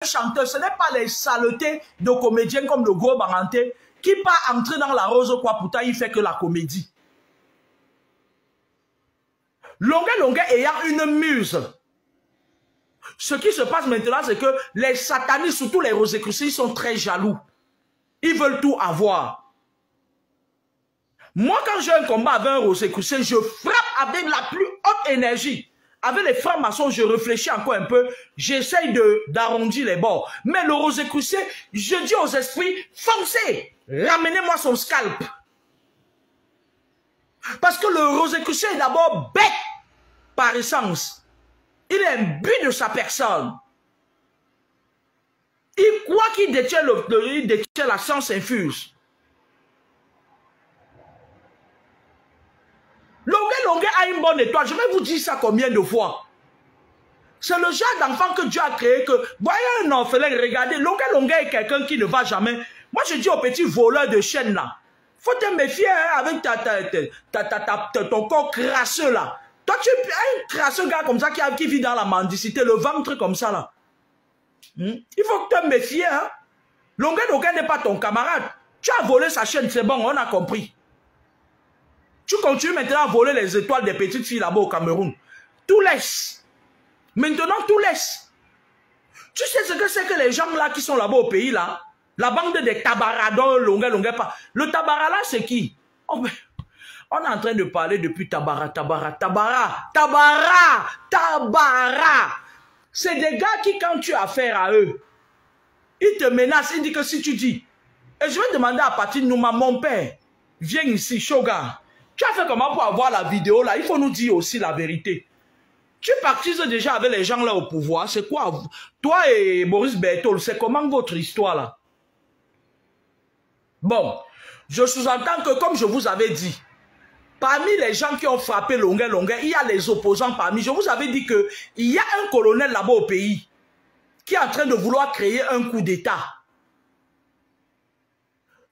chanteur, ce n'est pas les saletés de comédiens comme le gros Baranté qui part entrer dans la rose quoi, pourtant il fait que la comédie. Longuet ayant une muse. Ce qui se passe maintenant, c'est que les satanistes, surtout les rosicruciens, ils sont très jaloux. Ils veulent tout avoir. Moi, quand j'ai un combat avec un rosicrucien, je frappe avec la plus haute énergie. Avec les francs-maçons, je réfléchis encore un peu. J'essaye d'arrondir les bords. Mais le rosicrucien, je dis aux esprits, foncez, ramenez-moi son scalp. Parce que le rosicrucien est d'abord bête par essence. Il est imbu de sa personne. Il croit qu'il détient, la science infuse. Longuet a une bonne étoile. Je vais vous dire ça combien de fois. C'est le genre d'enfant que Dieu a créé que, voyez un orphelin, regardez, Longuet est quelqu'un qui ne va jamais. Moi, je dis aux petits voleurs de chaînes là, faut te méfier hein, avec ton corps crasseux là. Toi, tu es un crasseux gars comme ça qui vit dans la mendicité, le ventre comme ça là. Il faut que tu te méfies. Hein? Longuet n'est pas ton camarade. Tu as volé sa chaîne, c'est bon, on a compris. Tu continues maintenant à voler les étoiles des petites filles là-bas au Cameroun. Tout laisse. Maintenant, tout laisse. Tu sais ce que c'est que les gens là qui sont là-bas au pays là? La bande des tabaradons, Longuet pas. Le tabara là, c'est qui? Oh, ben, on est en train de parler depuis Tabara. C'est des gars qui, quand tu as affaire à eux, ils te menacent, ils disent que si tu dis. Et je vais demander à Paty Nouma, mon père, viens ici, Shoga. Tu as fait comment pour avoir la vidéo là? Il faut nous dire aussi la vérité. Tu pactises déjà avec les gens là au pouvoir. C'est quoi? Toi et Maurice Berthold, c'est comment votre histoire là? Bon, je sous-entends que comme je vous avais dit, parmi les gens qui ont frappé Longuet, il y a les opposants parmi. Je vous avais dit qu'il y a un colonel là-bas au pays qui est en train de vouloir créer un coup d'État.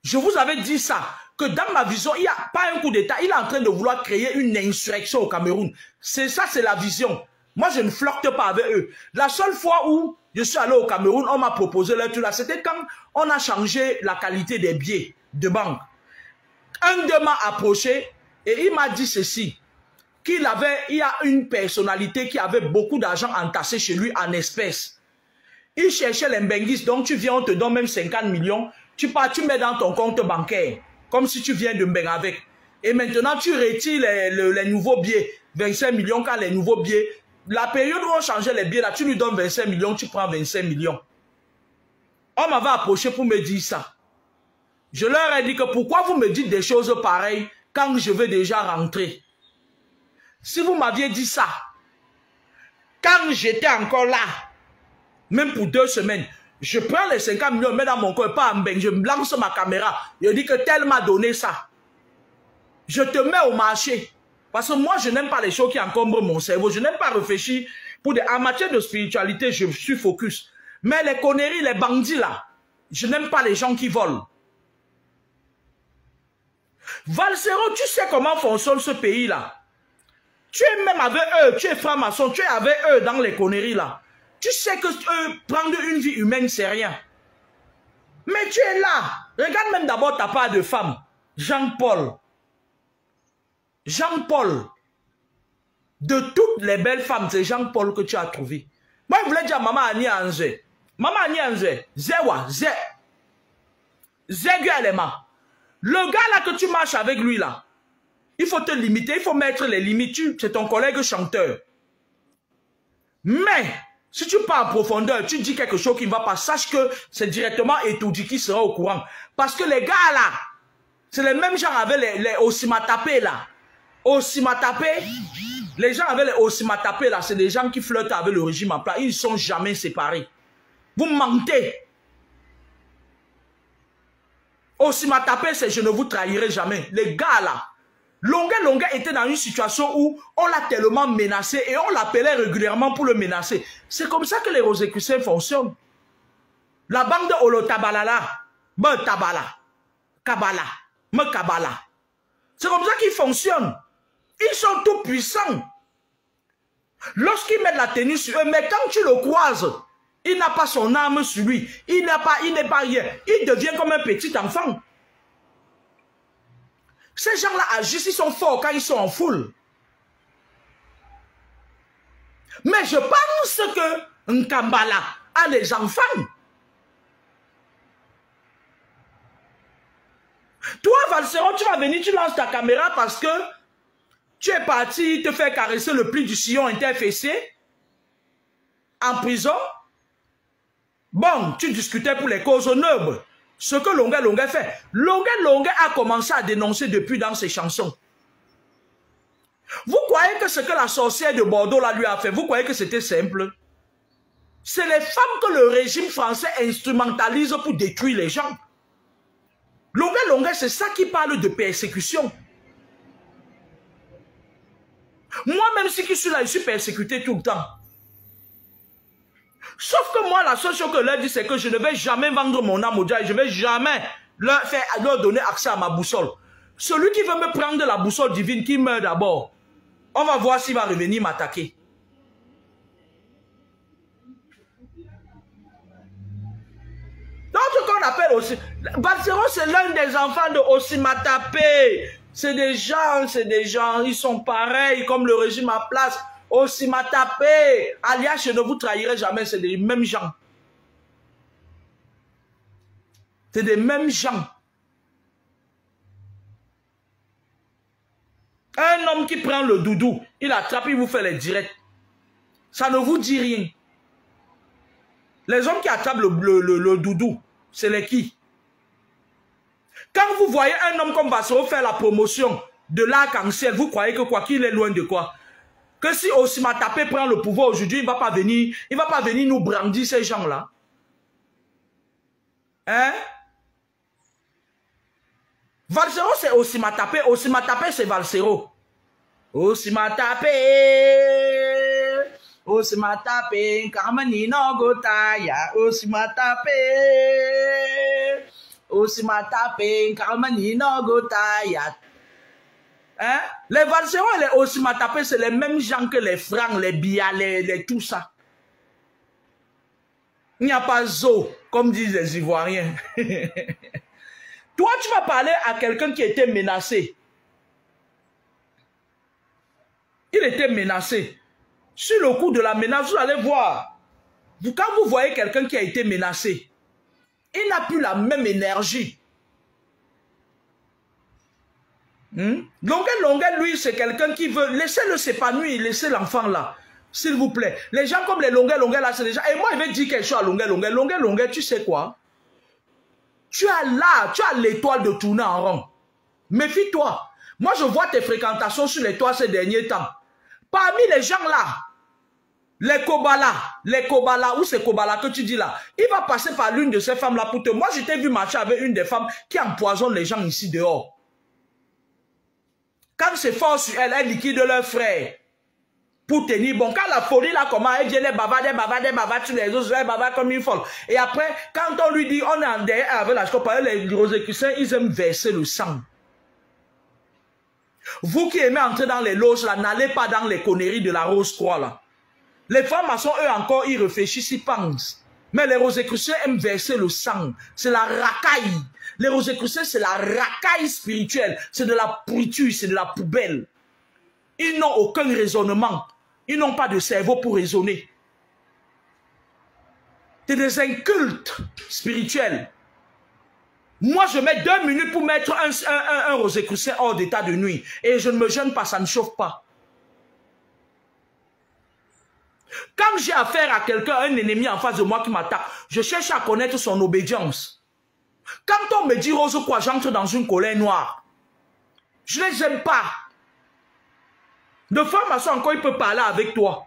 Je vous avais dit ça, que dans ma vision, il n'y a pas un coup d'État. Il est en train de vouloir créer une insurrection au Cameroun. C'est ça, c'est la vision. Moi, je ne flirte pas avec eux. La seule fois où je suis allé au Cameroun, on m'a proposé leur truc là. C'était quand on a changé la qualité des billets de banque. Un d'eux m'a approché et il m'a dit ceci, il y a une personnalité qui avait beaucoup d'argent entassé chez lui en espèces. Il cherchait les Mbenguis, donc tu viens, on te donne même 50 millions, tu pars, tu mets dans ton compte bancaire, comme si tu viens de Mbeng avec. Et maintenant, tu retires les nouveaux billets, 25 millions, quand les nouveaux billets, la période où on changeait les billets, là, tu lui donnes 25 millions, tu prends 25 millions. On m'avait approché pour me dire ça. Je leur ai dit que pourquoi vous me dites des choses pareilles quand je vais déjà rentrer? Si vous m'aviez dit ça, quand j'étais encore là, même pour 2 semaines, je prends les 50 millions, je mets dans mon corps, pas en Mbeng, je me lance ma caméra, je dis que tel m'a donné ça. Je te mets au marché. Parce que moi, je n'aime pas les choses qui encombrent mon cerveau. Je n'aime pas réfléchir. En matière de spiritualité, je suis focus. Mais les conneries, les bandits là, je n'aime pas les gens qui volent. Valsero, tu sais comment fonctionne ce pays là. Tu es même avec eux, tu es franc-maçon, tu es avec eux dans les conneries là. Tu sais que prendre une vie humaine, c'est rien. Mais tu es là. Regarde même d'abord ta part de femme. Jean-Paul. Jean-Paul. De toutes les belles femmes, c'est Jean-Paul que tu as trouvé. Moi, je voulais dire à Maman Annie Anze. Maman Annie Anze. Zewa. Zeguelema. Le gars là que tu marches avec lui là. Il faut te limiter, il faut mettre les limites. C'est ton collègue chanteur. Mais, si tu pars en profondeur, tu dis quelque chose qui ne va pas, sache que c'est directement Etoudi qui sera au courant. Parce que les gars là, c'est les mêmes gens avec les Osimatapé là. Osimatapé, les gens avec les Osimatapé là, c'est des gens qui flirtent avec le régime en place. Ils ne sont jamais séparés. Vous mentez. Osimatapé, c'est je ne vous trahirai jamais. Les gars là, Longuet était dans une situation où on l'a tellement menacé et on l'appelait régulièrement pour le menacer. C'est comme ça que les Rosicruciens fonctionnent. La bande de Olotabala là, me tabala, kabala, me kabala. C'est comme ça qu'ils fonctionnent. Ils sont tout puissants. Lorsqu'ils mettent la tenue sur eux, mais quand tu le croises, Il n'a pas son âme sur lui. Il n'est pas rien. Il devient comme un petit enfant. Ces gens-là agissent, ils sont forts quand ils sont en foule. Mais je pense que Nkambala a des enfants. Toi, Valseron, tu vas venir, tu lances ta caméra parce que tu es parti te faire caresser le pli du sillon interfessé en prison. Bon, tu discutais pour les causes nobles. Ce que Longuet Longuet fait. Longuet a commencé à dénoncer depuis dans ses chansons. Vous croyez que ce que la sorcière de Bordeaux là lui a fait, vous croyez que c'était simple? C'est les femmes que le régime français instrumentalise pour détruire les gens. Longuet, c'est ça qui parle de persécution. Moi-même, si je suis là, je suis persécuté tout le temps. Sauf que moi, la seule chose que je leur dis, c'est que je ne vais jamais vendre mon âme au diable. Je ne vais jamais leur donner accès à ma boussole. Celui qui veut me prendre la boussole divine, qui meurt d'abord, on va voir s'il va revenir m'attaquer. Donc, ce qu'on appelle aussi... Balseron, c'est l'un des enfants de Osimatapé. C'est des gens, ils sont pareils, comme le régime en place. Osimatapé, alias, je ne vous trahirai jamais, c'est des mêmes gens. C'est des mêmes gens. Un homme qui prend le doudou, il attrape, il vous fait les directs. Ça ne vous dit rien. Les hommes qui attrapent le doudou, c'est les qui? Quand vous voyez un homme comme Bassero faire la promotion de l'arc-en-ciel, vous croyez que quoi, qu'il est loin de quoi? Que si Osimatapé prend le pouvoir aujourd'hui, il ne va pas venir nous brandir ces gens-là. Hein? Valsero, c'est Osimatapé. Osimatapé, c'est Valsero. Osimatapé. Osimatapé. Kamani no gotaya. Osimatapé. Osimatapé. Kamani no gotaya. Hein? Les Valsero et les Osimatapé, c'est les mêmes gens que les Francs, les Bia, les tout ça. Il n'y a pas zo, comme disent les Ivoiriens. Toi, tu vas parler à quelqu'un qui était menacé. Il était menacé. Sur le coup de la menace, vous allez voir. Quand vous voyez quelqu'un qui a été menacé, il n'a plus la même énergie. Longuet, lui, c'est quelqu'un qui veut... Laissez-le s'épanouir, laissez l'enfant là. S'il vous plaît. Les gens comme les Longuet là, c'est des gens... Et moi, je vais dire quelque chose à Longuet, tu sais quoi? Tu as l'étoile de tourner en rond. Méfie-toi. Moi, je vois tes fréquentations sur les toits ces derniers temps. Parmi les gens là, les Kobala, ou c'est Kobala que tu dis là, il va passer par l'une de ces femmes là pour te... Moi, je t'ai vu marcher avec une des femmes qui empoisonne les gens ici dehors. Quand c'est fort sur elle, elle liquide leur frère. Pour tenir bon. Quand la folie là, comment elle vient, elle bavard sur les autres, elle bavard comme une folle. Et après, quand on lui dit, on est en derrière avec la chocopade, les Rosicruciens, ils aiment verser le sang. Vous qui aimez entrer dans les loges là, n'allez pas dans les conneries de la Rose-Croix là. Les francs-maçons, eux encore, ils réfléchissent, ils pensent. Mais les Rosicruciens aiment verser le sang. C'est la racaille. Les Rosicruciens, c'est la racaille spirituelle. C'est de la pourriture, c'est de la poubelle. Ils n'ont aucun raisonnement. Ils n'ont pas de cerveau pour raisonner. C'est des incultes spirituels. Moi, je mets 2 minutes pour mettre un Rosicrucien hors d'état de nuit. Et je ne me gêne pas, ça ne chauffe pas. Quand j'ai affaire à quelqu'un, un ennemi en face de moi qui m'attaque, je cherche à connaître son obédience. Quand on me dit Rose quoi, j'entre dans une colère noire. Je ne les aime pas. De franc-maçon encore, il peut parler avec toi.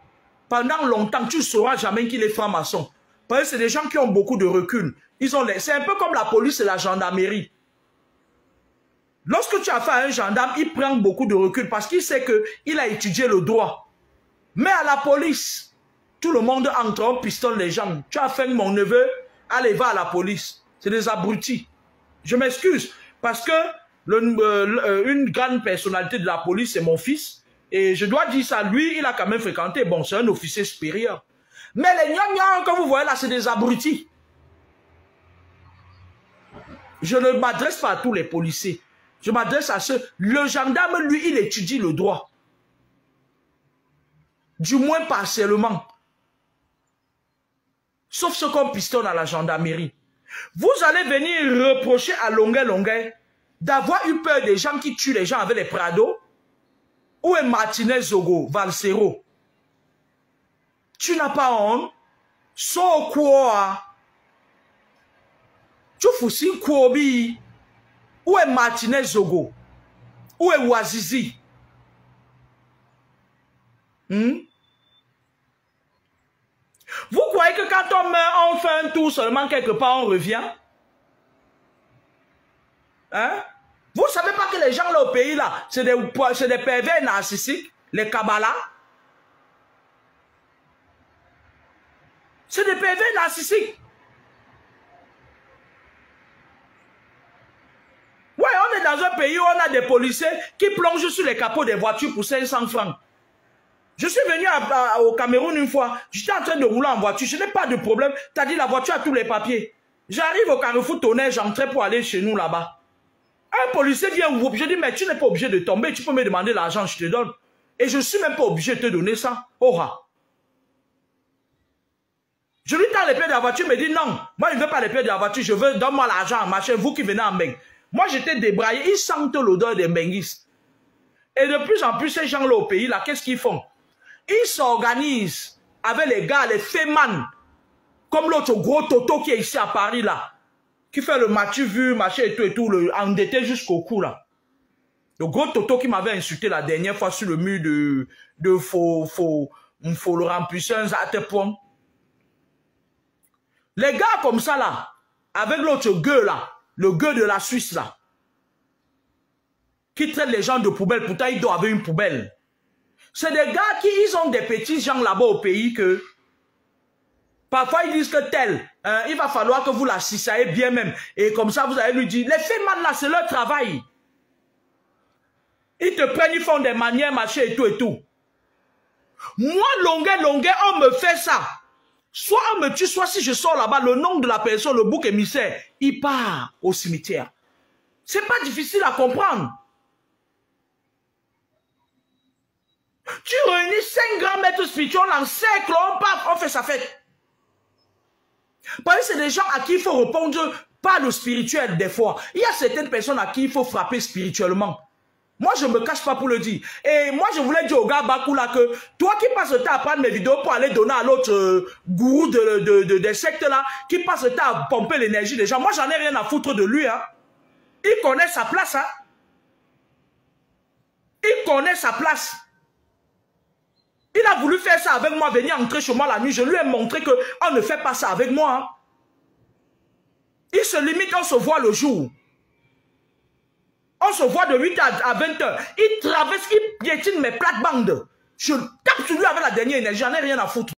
Pendant longtemps, tu ne sauras jamais qu'il est franc-maçon. Parce que c'est des gens qui ont beaucoup de recul. C'est un peu comme la police et la gendarmerie. Lorsque tu as fait un gendarme, il prend beaucoup de recul parce qu'il sait qu'il a étudié le droit. Mais à la police, tout le monde entre, on pistonne les gens. Tu as fait mon neveu, allez, va à la police. C'est des abrutis. Je m'excuse parce que une grande personnalité de la police, c'est mon fils. Et je dois dire ça, lui, il a quand même fréquenté. Bon, c'est un officier supérieur. Mais les gnangnan que vous voyez là, c'est des abrutis. Je ne m'adresse pas à tous les policiers. Je m'adresse à ceux... Le gendarme, lui, il étudie le droit. Du moins partiellement. Sauf ceux qu'on pistonne à la gendarmerie. Vous allez venir reprocher à longueur d'avoir eu peur des gens qui tuent les gens avec les Prado. Où est Martinez Zogo, Valsero? Tu n'as pas honte? So quoi? Tu fous quoi? Où est Martinez Zogo? Où est Ouazizi? Vous croyez que quand on meurt, on fait un tour seulement quelque part, on revient? Hein? Vous ne savez pas que les gens là au pays là, c'est des pervers narcissiques, les Kabbalah? C'est des pervers narcissiques. Ouais, on est dans un pays où on a des policiers qui plongent sur les capots des voitures pour 500 francs. Je suis venu au Cameroun une fois, j'étais en train de rouler en voiture, je n'ai pas de problème, t'as dit la voiture a tous les papiers. J'arrive au Carrefour Tonnerre, j'entrais pour aller chez nous là-bas. Un policier vient vous, je dis mais tu n'es pas obligé de tomber, tu peux me demander l'argent, je te donne. Et je ne suis même pas obligé de te donner ça. Ora. Je lui tends les pieds de la voiture, il me dit non, moi je ne veux pas les pieds de la voiture, je veux, donne-moi l'argent, machin, vous qui venez en Beng. Moi j'étais débraillé, ils sentent l'odeur des benguistes. Et de plus en plus, ces gens-là au pays, là, qu'est-ce qu'ils font? Ils s'organisent avec les gars, les fémans, comme l'autre gros Toto qui est ici à Paris, là, qui fait le matu vu, machin et tout, le endetté jusqu'au cou, là. Le gros Toto qui m'avait insulté la dernière fois sur le mur de faux le remplisseur à tes points. Les gars comme ça, là, avec l'autre gueux, là, le gueux de la Suisse, là, qui traite les gens de poubelle, pourtant ils doivent avoir une poubelle. C'est des gars qui, ils ont des petits gens là-bas au pays que, parfois ils disent que tel, il va falloir que vous la cissayez bien même. Et comme ça, vous allez lui dire, les femmes là, c'est leur travail. Ils te prennent, ils font des manières, machin et tout et tout. Moi, longueur, on me fait ça. Soit on me tue, soit si je sors là-bas, le nom de la personne, le bouc émissaire, il part au cimetière. C'est pas difficile à comprendre. Tu réunis 5 grands maîtres spirituels en cercle, on fait sa fête. Parce que c'est des gens à qui il faut répondre par le spirituel des fois. Il y a certaines personnes à qui il faut frapper spirituellement. Moi, je ne me cache pas pour le dire. Et moi, je voulais dire au gars Bakou là que toi qui passes le temps à prendre mes vidéos pour aller donner à l'autre gourou des sectes là, qui passe le temps à pomper l'énergie des gens, moi, j'en ai rien à foutre de lui. Hein. Il connaît sa place. Hein. Il connaît sa place. Il a voulu faire ça avec moi, venir entrer chez moi la nuit. Je lui ai montré qu'on ne fait pas ça avec moi. Hein. Il se limite, on se voit le jour. On se voit de 8h à 20h. Il traverse, il piétine mes plates-bandes. Je tape sur lui avec la dernière énergie, j'en ai rien à foutre.